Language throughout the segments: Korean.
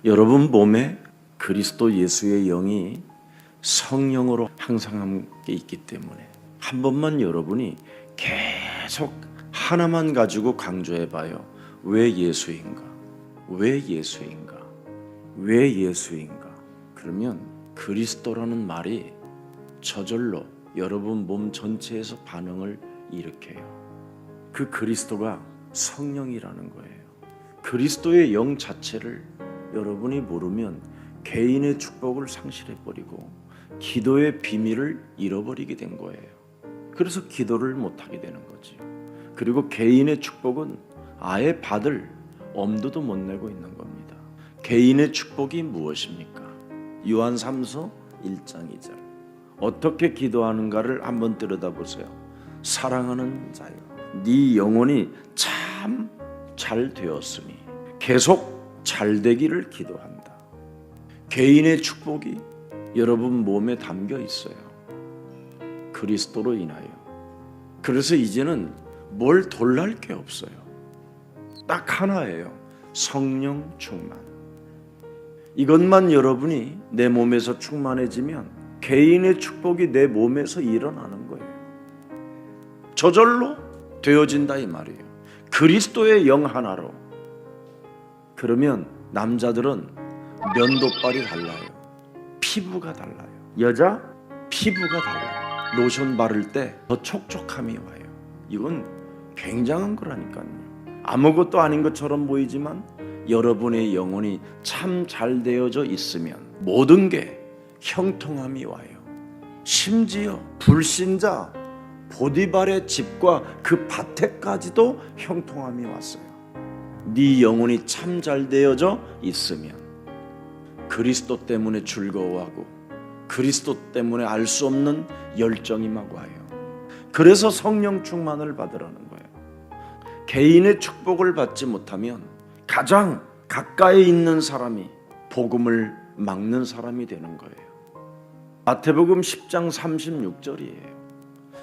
여러분 몸에 그리스도 예수의 영이 성령으로 항상 함께 있기 때문에 한 번만 여러분이 계속 하나만 가지고 강조해 봐요. 왜 예수인가? 왜 예수인가? 왜 예수인가? 그러면 그리스도라는 말이 저절로 여러분 몸 전체에서 반응을 일으켜요. 그 그리스도가 성령이라는 거예요. 그리스도의 영 자체를 여러분이 모르면 개인의 축복을 상실해버리고 기도의 비밀을 잃어버리게 된 거예요. 그래서 기도를 못하게 되는 거지. 그리고 개인의 축복은 아예 받을 엄두도 못 내고 있는 겁니다. 개인의 축복이 무엇입니까? 요한 3서 1장 2절 어떻게 기도하는가를 한번 들여다보세요. 사랑하는 자여 네 영혼이 참 잘 되었으니 계속 잘 되기를 기도한다. 개인의 축복이 여러분 몸에 담겨 있어요. 그리스도로 인하여. 그래서 이제는 뭘 돌랄 게 없어요. 딱 하나예요. 성령 충만. 이것만 여러분이 내 몸에서 충만해지면 개인의 축복이 내 몸에서 일어나는 거예요. 저절로 되어진다 이 말이에요. 그리스도의 영 하나로. 그러면 남자들은 면도빨이 달라요. 피부가 달라요. 여자 피부가 달라요. 로션 바를 때 더 촉촉함이 와요. 이건 굉장한 거라니까요. 아무것도 아닌 것처럼 보이지만 여러분의 영혼이 참 잘 되어져 있으면 모든 게 형통함이 와요. 심지어 불신자 보디발의 집과 그 밭에까지도 형통함이 왔어요. 네 영혼이 참 잘 되어져 있으면 그리스도 때문에 즐거워하고 그리스도 때문에 알 수 없는 열정이 막 와요. 그래서 성령 충만을 받으라는 거예요. 개인의 축복을 받지 못하면 가장 가까이 있는 사람이 복음을 막는 사람이 되는 거예요. 마태복음 10장 36절이에요.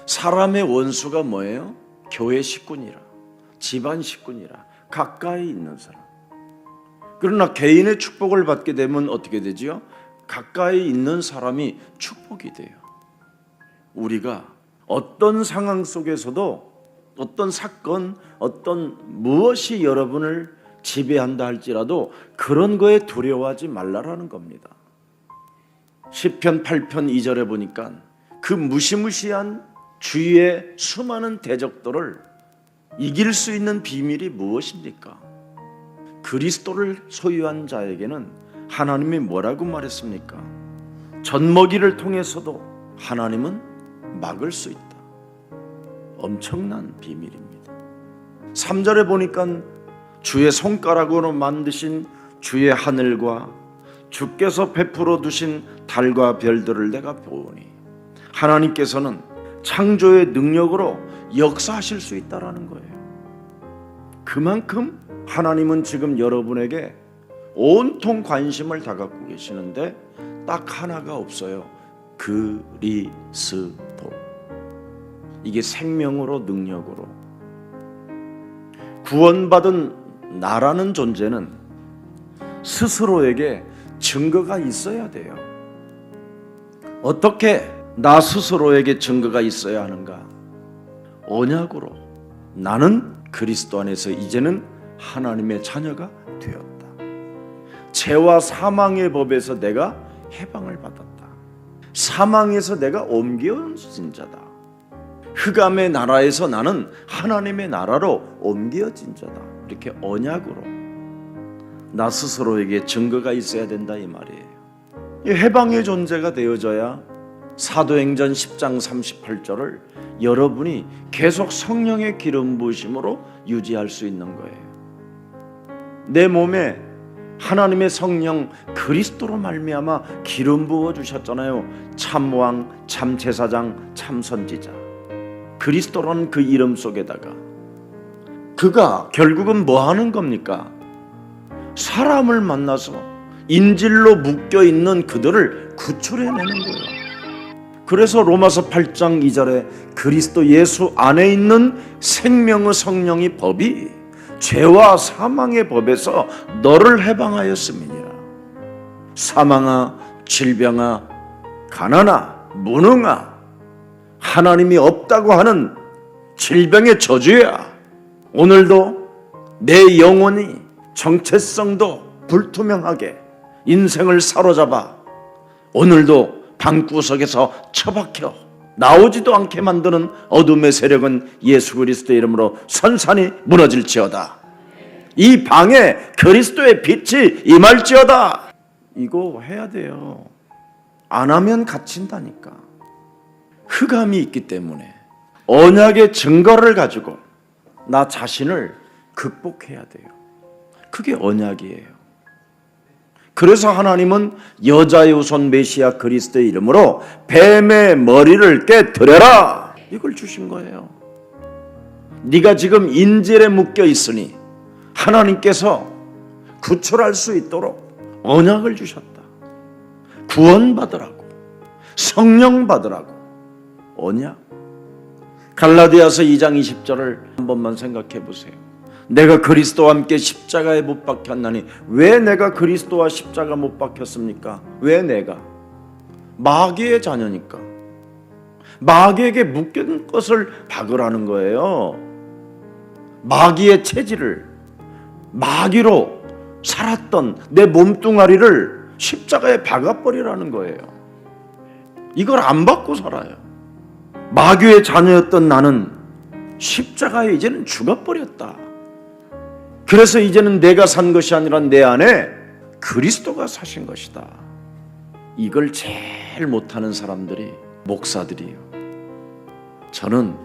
사람의 원수가 뭐예요? 교회 식구니라, 집안 식구니라, 가까이 있는 사람. 그러나 개인의 축복을 받게 되면 어떻게 되지요? 가까이 있는 사람이 축복이 돼요. 우리가 어떤 상황 속에서도 어떤 사건, 어떤 무엇이 여러분을 지배한다 할지라도 그런 거에 두려워하지 말라라는 겁니다. 시편 8편 2절에 보니까 그 무시무시한 주위의 수많은 대적들을 이길 수 있는 비밀이 무엇입니까? 그리스도를 소유한 자에게는 하나님이 뭐라고 말했습니까? 젖먹이를 통해서도 하나님은 막을 수 있다. 엄청난 비밀입니다. 3절에 보니까 주의 손가락으로 만드신 주의 하늘과 주께서 베풀어 두신 달과 별들을 내가 보오니 하나님께서는 창조의 능력으로 역사하실 수 있다라는 거예요. 그만큼 하나님은 지금 여러분에게 온통 관심을 다 갖고 계시는데 딱 하나가 없어요. 그리스도. 이게 생명으로 능력으로 구원받은 나라는 존재는 스스로에게 증거가 있어야 돼요. 어떻게 나 스스로에게 증거가 있어야 하는가? 언약으로 나는 그리스도 안에서 이제는 하나님의 자녀가 되었다. 죄와 사망의 법에서 내가 해방을 받았다. 사망에서 내가 옮겨진 자다. 흑암의 나라에서 나는 하나님의 나라로 옮겨진 자다. 이렇게 언약으로 나 스스로에게 증거가 있어야 된다 이 말이에요. 이 해방의 존재가 되어져야 사도행전 10장 38절을 여러분이 계속 성령의 기름 부으심으로 유지할 수 있는 거예요. 내 몸에 하나님의 성령 그리스도로 말미암아 기름 부어 주셨잖아요. 참왕, 참제사장, 참선지자. 그리스도라는 그 이름 속에다가 그가 결국은 뭐 하는 겁니까? 사람을 만나서 인질로 묶여 있는 그들을 구출해내는 거예요. 그래서 로마서 8장 2절에 그리스도 예수 안에 있는 생명의 성령이 법이 죄와 사망의 법에서 너를 해방하였음이니라. 사망아, 질병아, 가난아, 무능아, 하나님이 없다고 하는 질병의 저주야. 오늘도 내 영혼이 정체성도 불투명하게 인생을 사로잡아 오늘도 방구석에서 처박혀 나오지도 않게 만드는 어둠의 세력은 예수 그리스도의 이름으로 선산이 무너질지어다. 이 방에 그리스도의 빛이 임할지어다. 이거 해야 돼요. 안 하면 갇힌다니까. 흑암이 있기 때문에 언약의 증거를 가지고 나 자신을 극복해야 돼요. 그게 언약이에요. 그래서 하나님은 여자의 후손 메시아 그리스도의 이름으로 뱀의 머리를 깨뜨려라, 이걸 주신 거예요. 네가 지금 인질에 묶여 있으니 하나님께서 구출할 수 있도록 언약을 주셨다. 구원받으라고, 성령 받으라고. 언약. 갈라디아서 2장 20절을 한 번만 생각해 보세요. 내가 그리스도와 함께 십자가에 못 박혔나니. 왜 내가 그리스도와 십자가 못 박혔습니까? 왜 내가? 마귀의 자녀니까. 마귀에게 묶인 것을 박으라는 거예요. 마귀의 체질을, 마귀로 살았던 내 몸뚱아리를 십자가에 박아버리라는 거예요. 이걸 안 받고 살아요. 마귀의 자녀였던 나는 십자가에 이제는 죽어버렸다. 그래서 이제는 내가 산 것이 아니라 내 안에 그리스도가 사신 것이다. 이걸 제일 못하는 사람들이 목사들이에요. 저는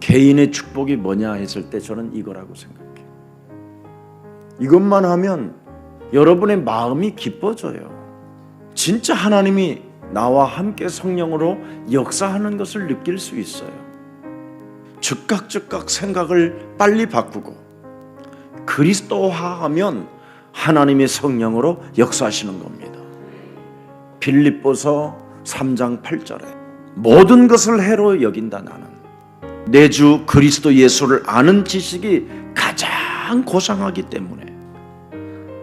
개인의 축복이 뭐냐 했을 때 저는 이거라고 생각해요. 이것만 하면 여러분의 마음이 기뻐져요. 진짜 하나님이 나와 함께 성령으로 역사하는 것을 느낄 수 있어요. 즉각 생각을 빨리 바꾸고 그리스도화하면 하나님의 성령으로 역사하시는 겁니다. 빌립보서 3장 8절에 모든 것을 해로 여긴다. 나는 내 주 그리스도 예수를 아는 지식이 가장 고상하기 때문에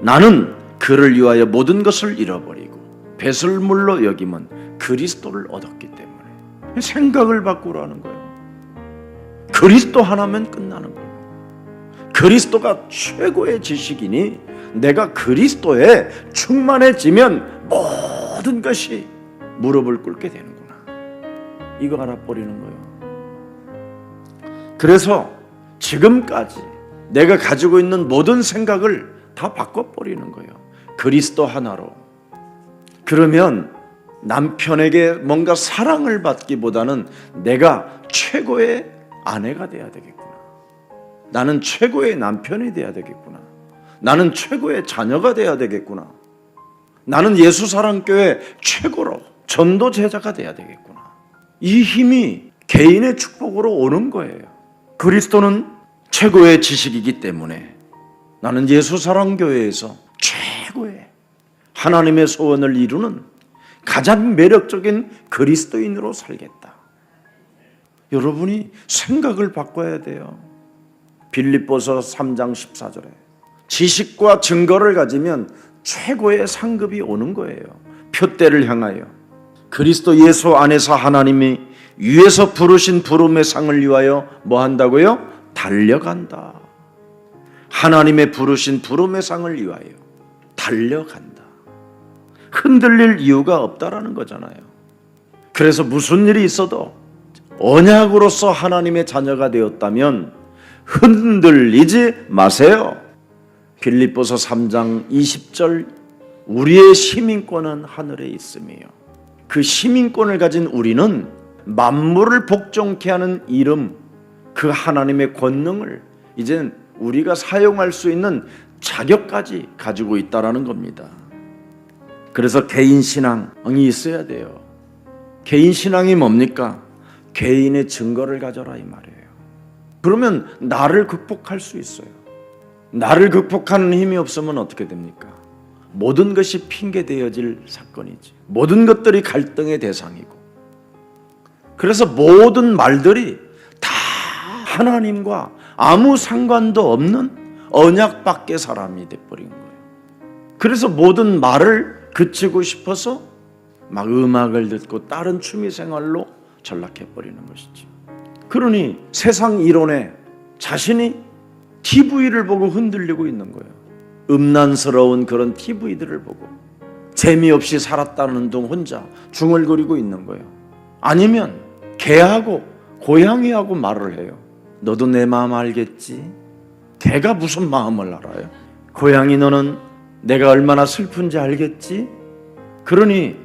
나는 그를 위하여 모든 것을 잃어버리고 배설물로 여김은 그리스도를 얻었기 때문에. 생각을 바꾸라는 거예요. 그리스도 하나면 끝나는 거예요. 그리스도가 최고의 지식이니 내가 그리스도에 충만해지면 모든 것이 무릎을 꿇게 되는구나. 이거 알아버리는 거예요. 그래서 지금까지 내가 가지고 있는 모든 생각을 다 바꿔버리는 거예요. 그리스도 하나로. 그러면 남편에게 뭔가 사랑을 받기보다는 내가 최고의 아내가 돼야 되겠구나. 나는 최고의 남편이 돼야 되겠구나. 나는 최고의 자녀가 돼야 되겠구나. 나는 예수사랑교회 최고로 전도 제자가 돼야 되겠구나. 이 힘이 개인의 축복으로 오는 거예요. 그리스도는 최고의 지식이기 때문에 나는 예수사랑교회에서 최고의 하나님의 소원을 이루는 가장 매력적인 그리스도인으로 살겠다. 여러분이 생각을 바꿔야 돼요. 빌립보서 3장 14절에 지식과 증거를 가지면 최고의 상급이 오는 거예요. 표대를 향하여 그리스도 예수 안에서 하나님이 위에서 부르신 부름의 상을 위하여 뭐 한다고요? 달려간다. 하나님의 부르신 부름의 상을 위하여 달려간다. 흔들릴 이유가 없다라는 거잖아요. 그래서 무슨 일이 있어도 언약으로서 하나님의 자녀가 되었다면 흔들리지 마세요. 빌립보서 3장 20절 우리의 시민권은 하늘에 있으며 그 시민권을 가진 우리는 만물을 복종케 하는 이름, 그 하나님의 권능을 이제는 우리가 사용할 수 있는 자격까지 가지고 있다라는 겁니다. 그래서 개인 신앙이 있어야 돼요. 개인 신앙이 뭡니까? 개인의 증거를 가져라 이 말이에요. 그러면 나를 극복할 수 있어요. 나를 극복하는 힘이 없으면 어떻게 됩니까? 모든 것이 핑계되어질 사건이지. 모든 것들이 갈등의 대상이고. 그래서 모든 말들이 다 하나님과 아무 상관도 없는 언약 밖의 사람이 돼버린 거예요. 그래서 모든 말을 그치고 싶어서 막 음악을 듣고 다른 취미 생활로 전락해 버리는 것이죠. 그러니 세상 이론에 자신이 TV를 보고 흔들리고 있는 거예요. 음란스러운 그런 TV들을 보고 재미없이 살았다는 둥 혼자 중얼거리고 있는 거예요. 아니면 개하고 고양이하고 말을 해요. 너도 내 마음 알겠지? 개가 무슨 마음을 알아요? 고양이 너는 내가 얼마나 슬픈지 알겠지? 그러니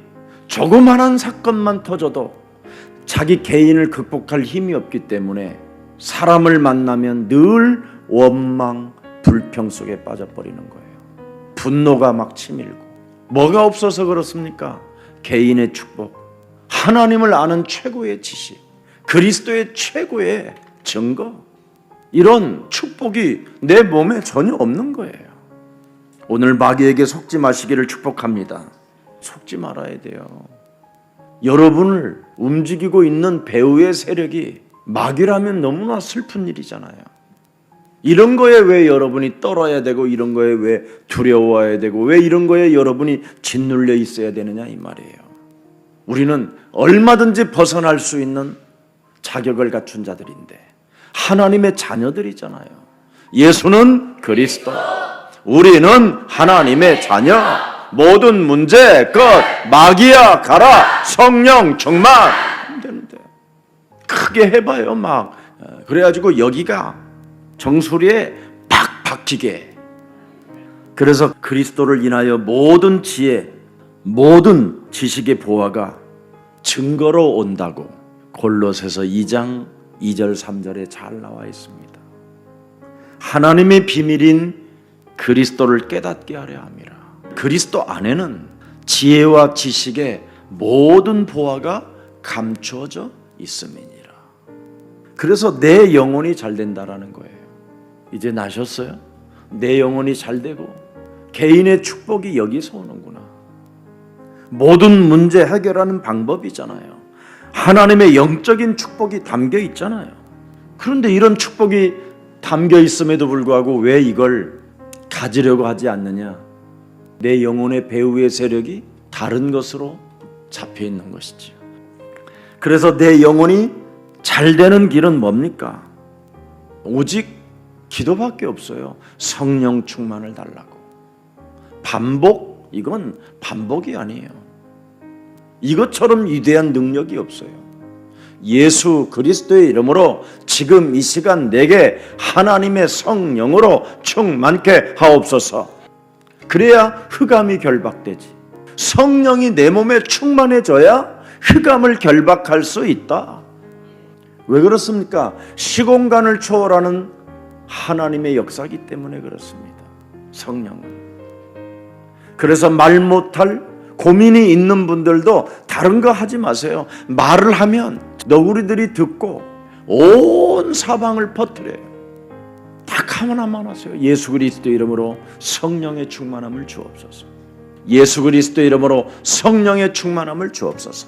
조그만한 사건만 터져도 자기 개인을 극복할 힘이 없기 때문에 사람을 만나면 늘 원망, 불평 속에 빠져버리는 거예요. 분노가 막 치밀고. 뭐가 없어서 그렇습니까? 개인의 축복, 하나님을 아는 최고의 지식, 그리스도의 최고의 증거, 이런 축복이 내 몸에 전혀 없는 거예요. 오늘 마귀에게 속지 마시기를 축복합니다. 속지 말아야 돼요. 여러분을 움직이고 있는 배후의 세력이 마귀라면 너무나 슬픈 일이잖아요. 이런 거에 왜 여러분이 떨어야 되고, 이런 거에 왜 두려워해야 되고, 왜 이런 거에 여러분이 짓눌려 있어야 되느냐 이 말이에요. 우리는 얼마든지 벗어날 수 있는 자격을 갖춘 자들인데 하나님의 자녀들이잖아요. 예수는 그리스도, 우리는 하나님의 자녀. 모든 문제 끝. 마귀야 가라. 성령 충만. 안 되는데 크게 해봐요. 막 그래가지고 여기가 정수리에 팍 박히게. 그래서 그리스도를 인하여 모든 지혜, 모든 지식의 보화가 증거로 온다고 골로새서 2장 2절 3절에 잘 나와 있습니다. 하나님의 비밀인 그리스도를 깨닫게 하려 함이라. 그리스도 안에는 지혜와 지식의 모든 보화가 감추어져 있음이니라. 그래서 내 영혼이 잘 된다라는 거예요. 이제 나셨어요? 내 영혼이 잘 되고 개인의 축복이 여기서 오는구나. 모든 문제 해결하는 방법이잖아요. 하나님의 영적인 축복이 담겨 있잖아요. 그런데 이런 축복이 담겨 있음에도 불구하고 왜 이걸 가지려고 하지 않느냐? 내 영혼의 배후의 세력이 다른 것으로 잡혀 있는 것이죠. 그래서 내 영혼이 잘 되는 길은 뭡니까? 오직 기도밖에 없어요. 성령 충만을 달라고. 반복, 이건 반복이 아니에요. 이것처럼 위대한 능력이 없어요. 예수 그리스도의 이름으로 지금 이 시간 내게 하나님의 성령으로 충만케 하옵소서. 그래야 흑암이 결박되지. 성령이 내 몸에 충만해져야 흑암을 결박할 수 있다. 왜 그렇습니까? 시공간을 초월하는 하나님의 역사이기 때문에 그렇습니다. 성령은. 그래서 말 못할 고민이 있는 분들도 다른 거 하지 마세요. 말을 하면 너구리들이 듣고 온 사방을 퍼뜨려요. 딱 하나만 하세요. 예수 그리스도 이름으로 성령의 충만함을 주옵소서. 예수 그리스도 이름으로 성령의 충만함을 주옵소서.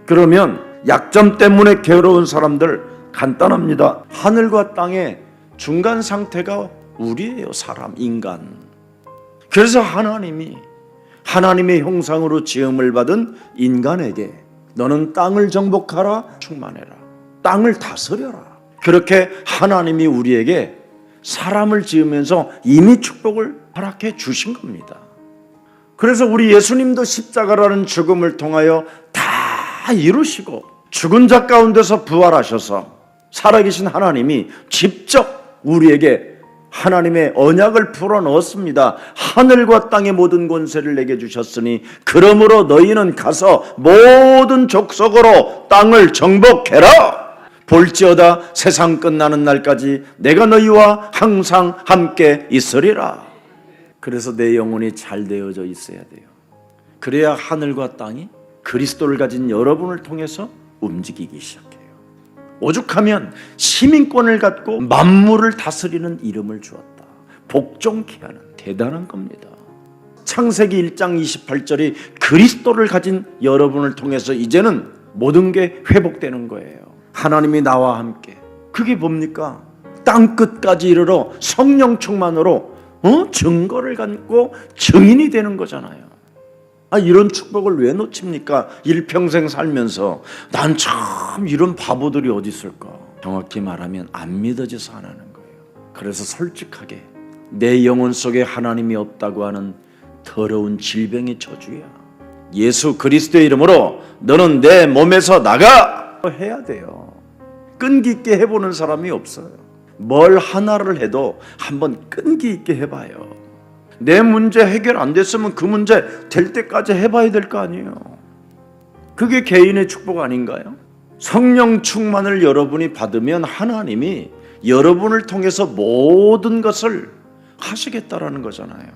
그러면 약점 때문에 괴로운 사람들 간단합니다. 하늘과 땅의 중간 상태가 우리예요. 사람, 인간. 그래서 하나님이 하나님의 형상으로 지음을 받은 인간에게 너는 땅을 정복하라, 충만해라, 땅을 다스려라. 그렇게 하나님이 우리에게 사람을 지으면서 이미 축복을 허락해 주신 겁니다. 그래서 우리 예수님도 십자가라는 죽음을 통하여 다 이루시고 죽은 자 가운데서 부활하셔서 살아계신 하나님이 직접 우리에게 하나님의 언약을 풀어넣었습니다. 하늘과 땅의 모든 권세를 내게 주셨으니 그러므로 너희는 가서 모든 족속으로 땅을 정복해라. 볼지어다 세상 끝나는 날까지 내가 너희와 항상 함께 있으리라. 그래서 내 영혼이 잘 되어져 있어야 돼요. 그래야 하늘과 땅이 그리스도를 가진 여러분을 통해서 움직이기 시작해요. 오죽하면 시민권을 갖고 만물을 다스리는 이름을 주었다. 복종케 하는 대단한 겁니다. 창세기 1장 28절이 그리스도를 가진 여러분을 통해서 이제는 모든 게 회복되는 거예요. 하나님이 나와 함께. 그게 뭡니까? 땅끝까지 이르러 성령 충만으로 증거를 갖고 증인이 되는 거잖아요. 이런 축복을 왜 놓칩니까? 일평생 살면서 난 참 이런 바보들이 어디 있을까? 정확히 말하면 안 믿어져서 안 하는 거예요. 그래서 솔직하게 내 영혼 속에 하나님이 없다고 하는 더러운 질병의 저주야. 예수 그리스도의 이름으로 너는 내 몸에서 나가! 해야 돼요. 끈기 있게 해보는 사람이 없어요. 뭘 하나를 해도 한번 끈기 있게 해봐요. 내 문제 해결 안 됐으면 그 문제 될 때까지 해봐야 될 거 아니에요. 그게 개인의 축복 아닌가요? 성령 충만을 여러분이 받으면 하나님이 여러분을 통해서 모든 것을 하시겠다라는 거잖아요.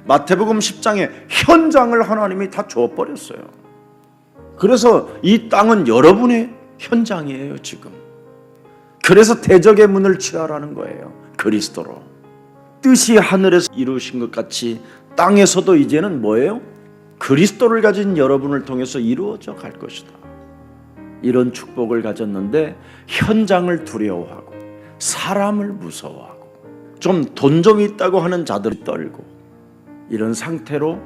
마태복음 10장에 현장을 하나님이 다 줘버렸어요. 그래서 이 땅은 여러분의 현장이에요 지금. 그래서 대적의 문을 취하라는 거예요. 그리스도로. 뜻이 하늘에서 이루어진 것 같이 땅에서도 이제는 뭐예요? 그리스도를 가진 여러분을 통해서 이루어져 갈 것이다. 이런 축복을 가졌는데 현장을 두려워하고 사람을 무서워하고 좀 돈 좀 있다고 하는 자들이 떨고 이런 상태로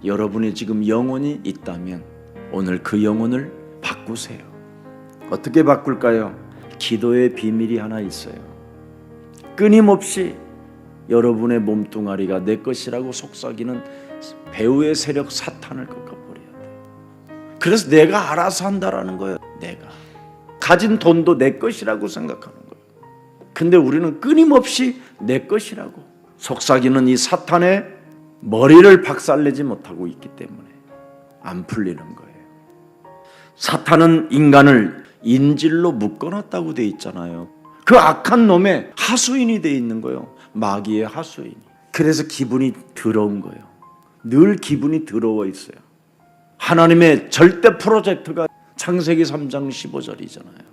여러분이 지금 영혼이 있다면 오늘 그 영혼을 바꾸세요. 어떻게 바꿀까요? 기도의 비밀이 하나 있어요. 끊임없이 여러분의 몸뚱아리가 내 것이라고 속삭이는 배후의 세력 사탄을 꺾어버려야 돼. 그래서 내가 알아서 한다라는 거예요. 내가 가진 돈도 내 것이라고 생각하는 거예요. 근데 우리는 끊임없이 내 것이라고 속삭이는 이 사탄의 머리를 박살내지 못하고 있기 때문에 안 풀리는 거예요. 사탄은 인간을 인질로 묶어놨다고 돼 있잖아요. 그 악한 놈의 하수인이 돼 있는 거예요. 마귀의 하수인이. 그래서 기분이 더러운 거예요. 늘 기분이 더러워 있어요. 하나님의 절대 프로젝트가 창세기 3장 15절이잖아요.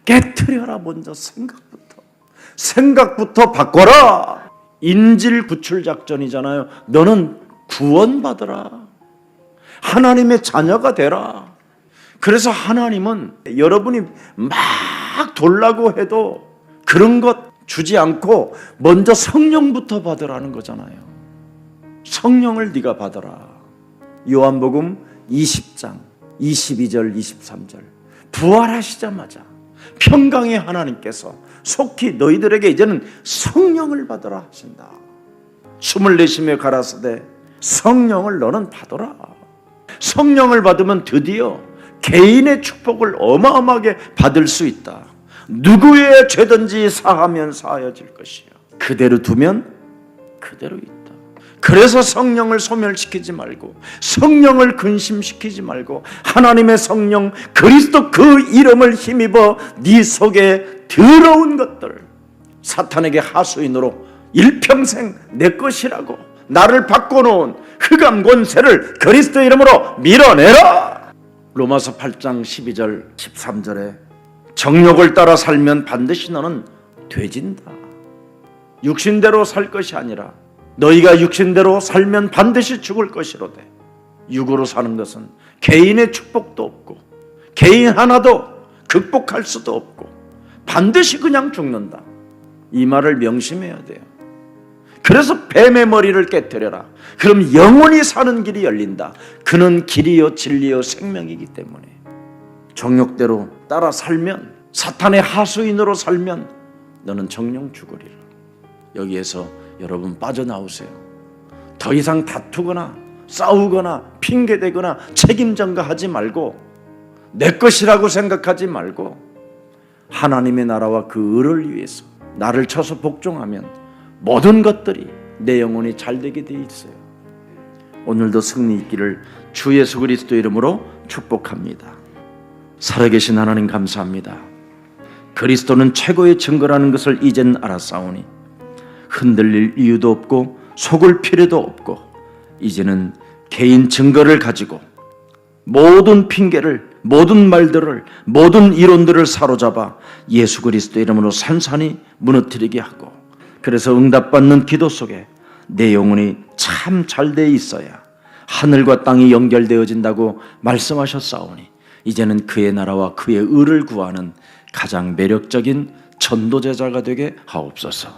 깨트려라. 먼저 생각부터 바꿔라. 인질 구출 작전이잖아요. 너는 구원받으라. 하나님의 자녀가 되라. 그래서 하나님은 여러분이 막 돌라고 해도 그런 것 주지 않고 먼저 성령부터 받으라는 거잖아요. 성령을 네가 받아라. 요한복음 20장 22절 23절 부활하시자마자 평강의 하나님께서 속히 너희들에게 이제는 성령을 받으라 하신다. 숨을 내쉬며 가라사대 성령을 너는 받아라. 성령을 받으면 드디어 개인의 축복을 어마어마하게 받을 수 있다. 누구의 죄든지 사하면 사하여질 것이요 그대로 두면 그대로 있다. 그래서 성령을 소멸시키지 말고 성령을 근심시키지 말고 하나님의 성령 그리스도 그 이름을 힘입어 네 속에 더러운 것들 사탄에게 하수인으로 일평생 내 것이라고 나를 바꿔놓은 흑암 권세를 그리스도 이름으로 밀어내라. 로마서 8장 12절 13절에 정욕을 따라 살면 반드시 너는 되진다. 육신대로 살 것이 아니라 너희가 육신대로 살면 반드시 죽을 것이로되 육으로 사는 것은 개인의 축복도 없고 개인 하나도 극복할 수도 없고 반드시 그냥 죽는다. 이 말을 명심해야 돼요. 그래서 뱀의 머리를 깨뜨려라. 그럼 영원히 사는 길이 열린다. 그는 길이요 진리요 생명이기 때문에 정욕대로 따라 살면 사탄의 하수인으로 살면 너는 정령 죽으리라. 여기에서 여러분 빠져나오세요. 더 이상 다투거나 싸우거나 핑계대거나 책임전가하지 말고 내 것이라고 생각하지 말고 하나님의 나라와 그 의를 위해서 나를 쳐서 복종하면 모든 것들이 내 영혼이 잘되게 돼 있어요. 오늘도 승리 있기를 주 예수 그리스도 이름으로 축복합니다. 살아계신 하나님 감사합니다. 그리스도는 최고의 증거라는 것을 이젠 알았사오니 흔들릴 이유도 없고 속을 필요도 없고 이제는 개인 증거를 가지고 모든 핑계를 모든 말들을 모든 이론들을 사로잡아 예수 그리스도 이름으로 산산히 무너뜨리게 하고 그래서 응답받는 기도 속에 내 영혼이 참 잘 돼 있어야 하늘과 땅이 연결되어진다고 말씀하셨사오니 이제는 그의 나라와 그의 의를 구하는 가장 매력적인 전도제자가 되게 하옵소서.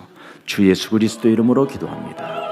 주 예수 그리스도 이름으로 기도합니다.